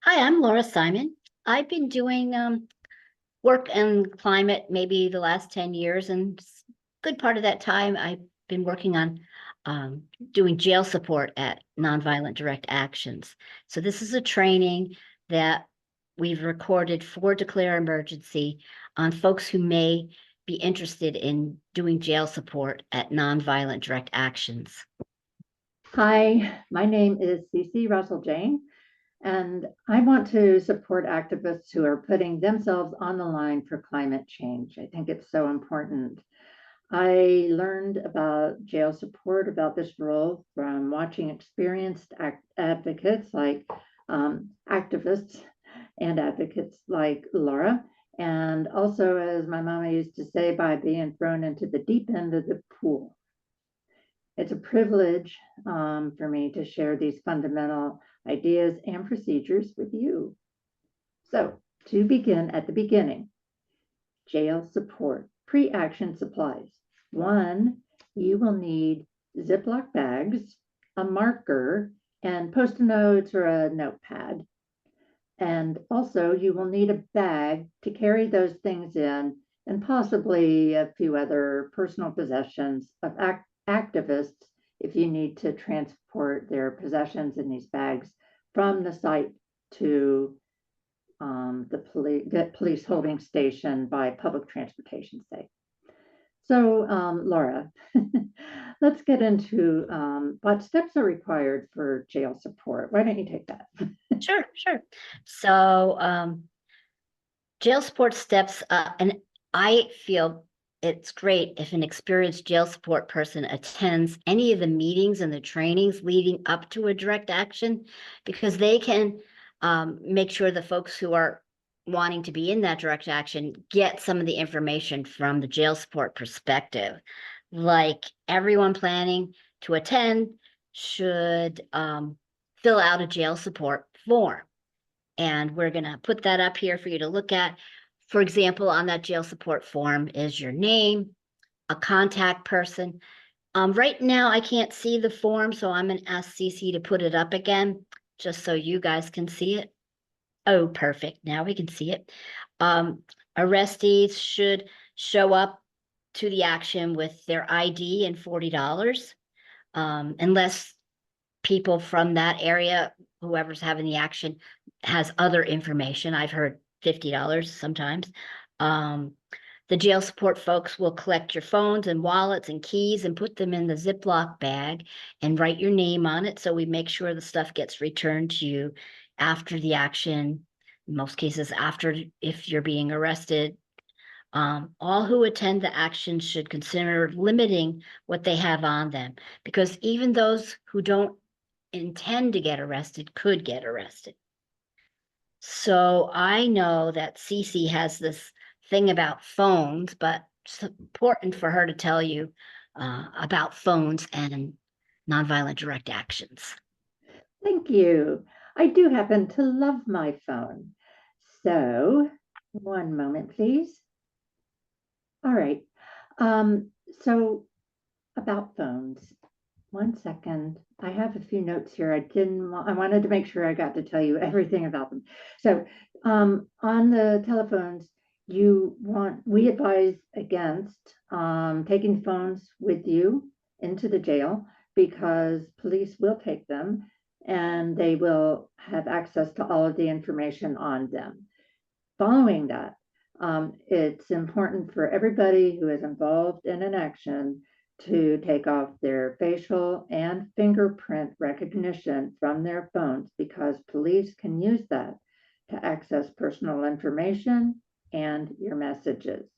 Hi, I'm Laura Simon. I've been doing work in climate maybe the last 10 years, and good part of that time I've been working on doing jail support at Nonviolent Direct Actions. So this is a training that we've recorded for Declare Emergency on folks who may be interested in doing jail support at Nonviolent Direct Actions. Hi, my name is Cece Russell Jane, and I want to support activists who are putting themselves on the line for climate change. I think it's so important. I learned about jail support, about this role from watching experienced advocates like activists and advocates like Laura. And also, as my mama used to say, by being thrown into the deep end of the pool. It's a privilege for me to share these fundamental ideas and procedures with you. So, to begin at the beginning, jail support, pre-action supplies. One, you will need Ziploc bags, a marker, and post-it notes or a notepad. And also, you will need a bag to carry those things in, and possibly a few other personal possessions of activists if you need to transport their possessions in these bags from the site to the police holding station by public transportation, say. So, Laura, let's get into what steps are required for jail support. Why don't you take that? Sure. So jail support steps, and I feel it's great if an experienced jail support person attends any of the meetings and the trainings leading up to a direct action, because they can make sure the folks who are wanting to be in that direct action get some of the information from the jail support perspective. Like everyone planning to attend should fill out a jail support form. And we're going to put that up here for you to look at. For example, on that jail support form is your name, a contact person. Right now, I can't see the form, so I'm going to ask Cece to put it up again, just so you guys can see it. Oh, perfect. Now we can see it. Arrestees should show up to the action with their ID and $40, unless people from that area, whoever's having the action, has other information. I've heard $50 sometimes. The jail support folks will collect your phones and wallets and keys and put them in the Ziploc bag and write your name on it. So we make sure the stuff gets returned to you after the action, in most cases after, if you're being arrested. All who attend the action should consider limiting what they have on them, because even those who don't intend to get arrested could get arrested. So I know that Cece has this thing about phones, but it's important for her to tell you about phones and nonviolent direct actions. Thank you. I do happen to love my phone. So, one moment, please. All right. So about phones. One second. I have a few notes here. I wanted to make sure I got to tell you everything about them. So, on the telephones, we advise against taking phones with you into the jail because police will take them and they will have access to all of the information on them. Following that, it's important for everybody who is involved in an action to take off their facial and fingerprint recognition from their phones because police can use that to access personal information and your messages.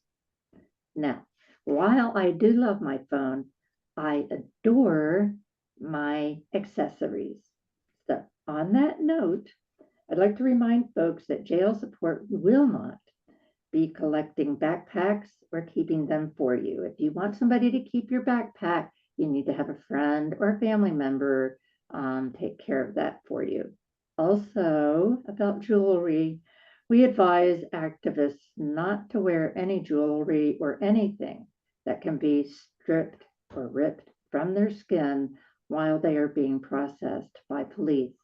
Now, while I do love my phone, I adore my accessories. So, on that note, I'd like to remind folks that jail support will not be collecting backpacks or keeping them for you. If you want somebody to keep your backpack, you need to have a friend or a family member take care of that for you. Also, about jewelry, we advise activists not to wear any jewelry or anything that can be stripped or ripped from their skin while they are being processed by police.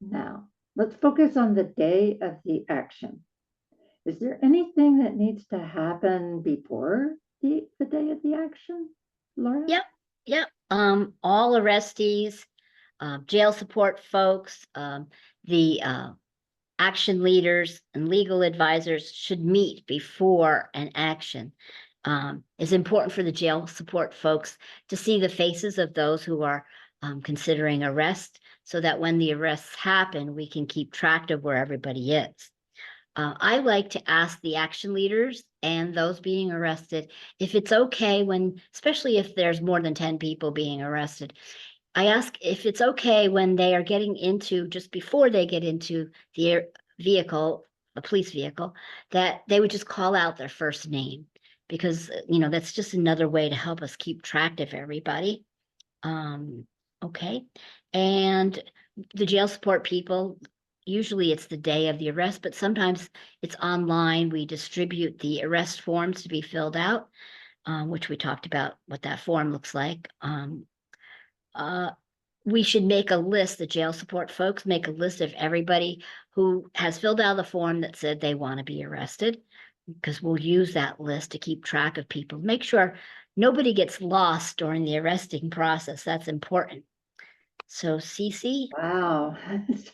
Now, let's focus on the day of the action. Is there anything that needs to happen before the day of the action, Laura? Yep, yep. All arrestees, jail support folks, the action leaders and legal advisors should meet before an action. It's important for the jail support folks to see the faces of those who are considering arrest so that when the arrests happen, we can keep track of where everybody is. I like to ask the action leaders and those being arrested if it's okay when, especially if there's more than 10 people being arrested, I ask if it's okay when they are getting into, just before they get into the vehicle, a police vehicle, that they would just call out their first name because, that's just another way to help us keep track of everybody. Okay. And the jail support people, usually it's the day of the arrest, but sometimes it's online. We distribute the arrest forms to be filled out, which we talked about what that form looks like. Uh, we should make a list, the jail support folks make a list of everybody who has filled out the form that said they want to be arrested, because we'll use that list to keep track of people. Make sure nobody gets lost during the arresting process. That's important. So Cece, Wow.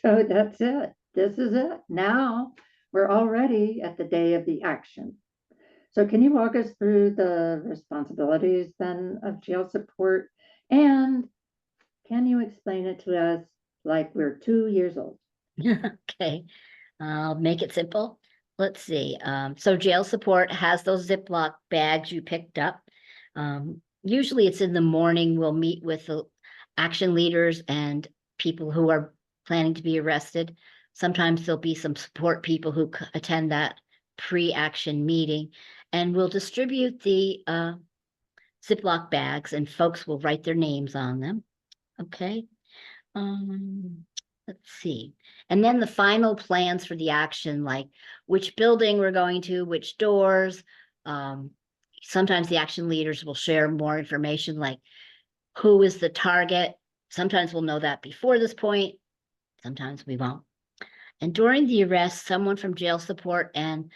So that's it. This is it. Now we're already at the day of the action. So can you walk us through the responsibilities then of jail support? And can you explain it to us like we're 2 years old? okay, I'll make it simple. Let's see. So jail support has those Ziploc bags you picked up. Usually it's in the morning. We'll meet with the action leaders and people who are planning to be arrested. Sometimes there'll be some support people who attend that pre-action meeting, and we'll distribute the Ziploc bags, and folks will write their names on them. Okay. Um, let's see. And then the final plans for the action, like which building we're going to, which doors. Um, Sometimes the action leaders will share more information, like who is the target. Sometimes we'll know that before this point. Sometimes we won't. And during the arrest, someone from jail support and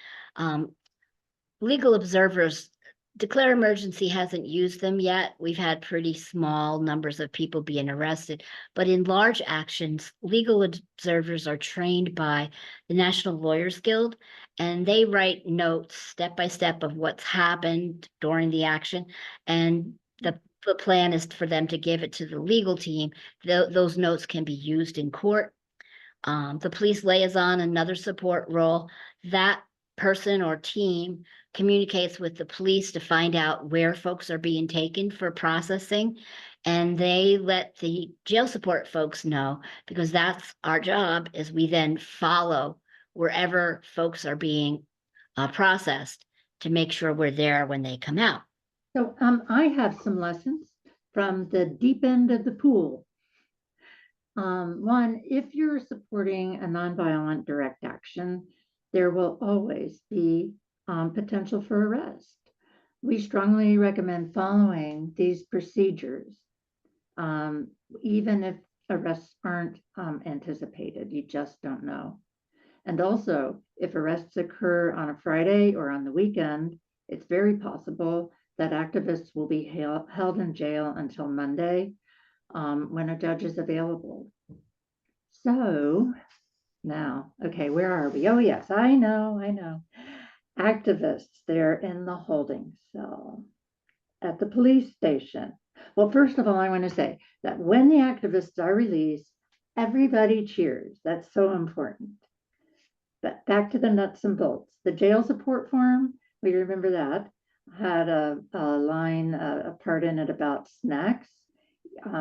legal observers declare emergency hasn't used them yet. We've had pretty small numbers of people being arrested, but in large actions, legal observers are trained by the National Lawyers Guild, and they write notes step by step of what's happened during the action. And the plan is for them to give it to the legal team. Those notes can be used in court. The police liaison, another support role, that person or team communicates with the police to find out where folks are being taken for processing. And they let the jail support folks know, because that's our job, is we then follow wherever folks are being processed to make sure we're there when they come out. So I have some lessons from the deep end of the pool. One, if you're supporting a nonviolent direct action, there will always be potential for arrest. We strongly recommend following these procedures, even if arrests aren't anticipated, you just don't know. And also, if arrests occur on a Friday or on the weekend, it's very possible that activists will be held in jail until Monday when a judge is available. So now, okay, where are we? Oh, yes, I know. Activists, they're in the holding cell at the police station. Well, first of all, I want to say that when the activists are released, everybody cheers. That's so important. But back to the nuts and bolts. The jail support form, we remember that, had a line, a part in it about snacks.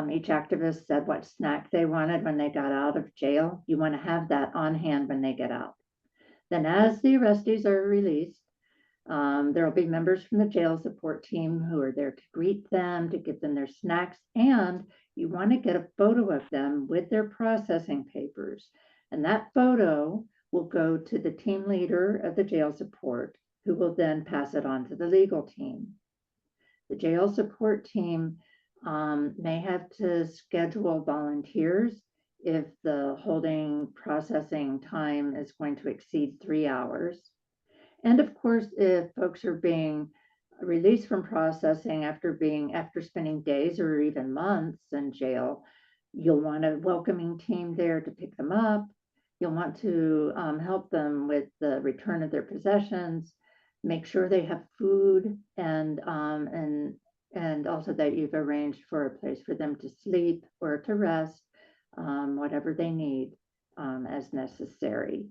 Each activist said what snack they wanted when they got out of jail. You want to have that on hand when they get out. Then as the arrestees are released, there will be members from the jail support team who are there to greet them, to give them their snacks, and you want to get a photo of them with their processing papers. And that photo will go to the team leader of the jail support, who will then pass it on to the legal team. The jail support team may have to schedule volunteers if the holding processing time is going to exceed 3 hours. And of course, if folks are being released from processing after spending days or even months in jail, you'll want a welcoming team there to pick them up. You'll want to help them with the return of their possessions, make sure they have food, and also that you've arranged for a place for them to sleep or to rest, whatever they need as necessary.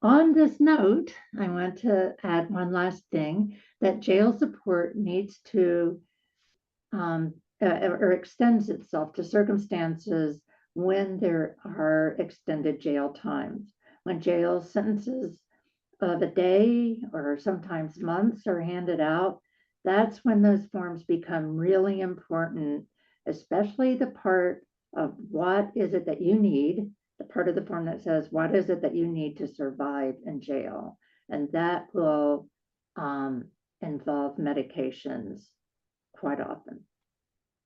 On this note, I want to add one last thing, that jail support needs to or extends itself to circumstances when there are extended jail times. When jail sentences of a day or sometimes months are handed out, that's when those forms become really important, especially the part of what is it that you need, the part of the form that says, what is it that you need to survive in jail? And that will involve medications quite often.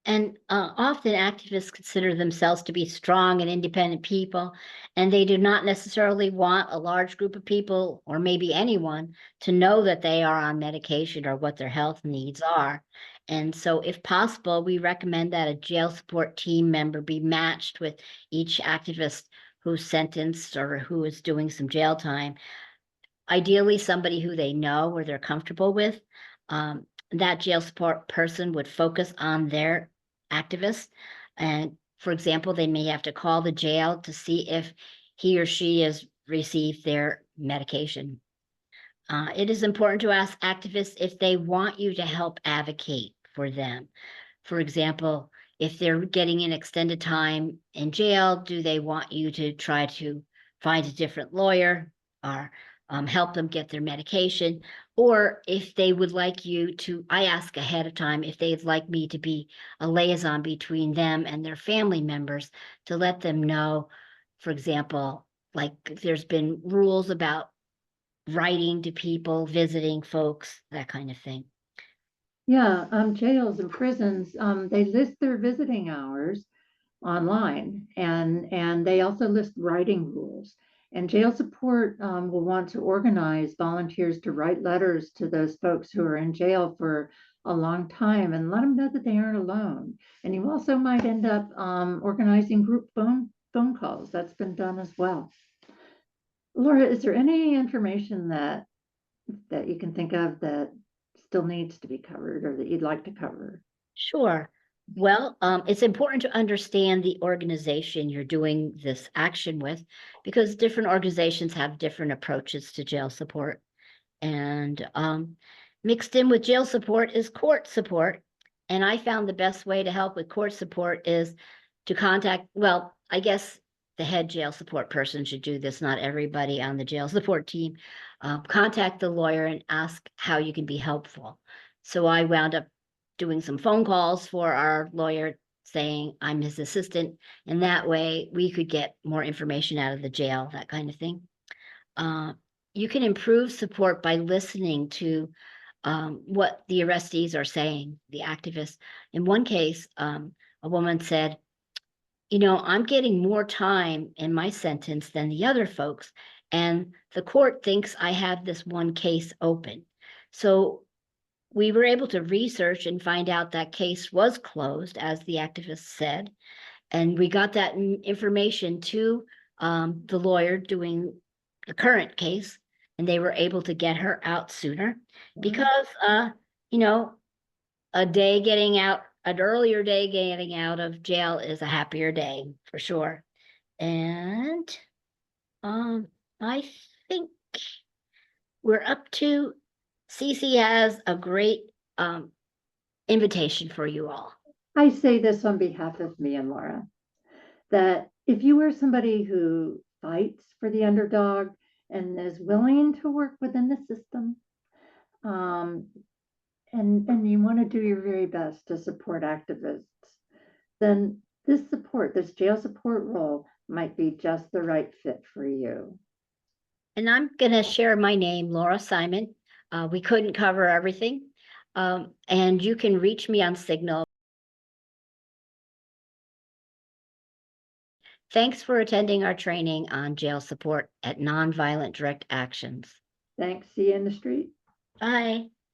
And often activists consider themselves to be strong and independent people, and they do not necessarily want a large group of people, or maybe anyone, to know that they are on medication or what their health needs are. And so, if possible, we recommend that a jail support team member be matched with each activist who's sentenced or who is doing some jail time. Ideally, somebody who they know or they're comfortable with. That jail support person would focus on their activist. And for example, they may have to call the jail to see if he or she has received their medication. It is important to ask activists if they want you to help advocate for them. For example, if they're getting an extended time in jail, do they want you to try to find a different lawyer or help them get their medication? Or if they would like you to, I ask ahead of time if they'd like me to be a liaison between them and their family members to let them know, for example, like there's been rules about writing to people, visiting folks, that kind of thing. Yeah, jails and prisons, they list their visiting hours online, and they also list writing rules. And jail support will want to organize volunteers to write letters to those folks who are in jail for a long time and let them know that they aren't alone. And you also might end up organizing group phone calls. That's been done as well. Laura, is there any information that you can think of that still needs to be covered or that you'd like to cover? Sure. Well, it's important to understand the organization you're doing this action with, because different organizations have different approaches to jail support. And mixed in with jail support is court support. And I found the best way to help with court support is to contact, well, I guess the head jail support person should do this, not everybody on the jail support team. Contact the lawyer and ask how you can be helpful. So I wound up doing some phone calls for our lawyer saying I'm his assistant, and that way we could get more information out of the jail, that kind of thing. You can improve support by listening to what the arrestees are saying, the activists. In one case, a woman said, I'm getting more time in my sentence than the other folks, and the court thinks I have this one case open. So we were able to research and find out that case was closed, as the activist said, and we got that information to the lawyer doing the current case, and they were able to get her out sooner because, an earlier day getting out of jail is a happier day for sure. And I think we're up to, Cece has a great invitation for you all. I say this on behalf of me and Laura, that if you are somebody who fights for the underdog and is willing to work within the system, and you want to do your very best to support activists, then this jail support role might be just the right fit for you. And I'm going to share my name, Laura Simon. We couldn't cover everything. And you can reach me on Signal Thanks for attending our training on jail support at Nonviolent Direct Actions. Thanks. See you in the street. Bye.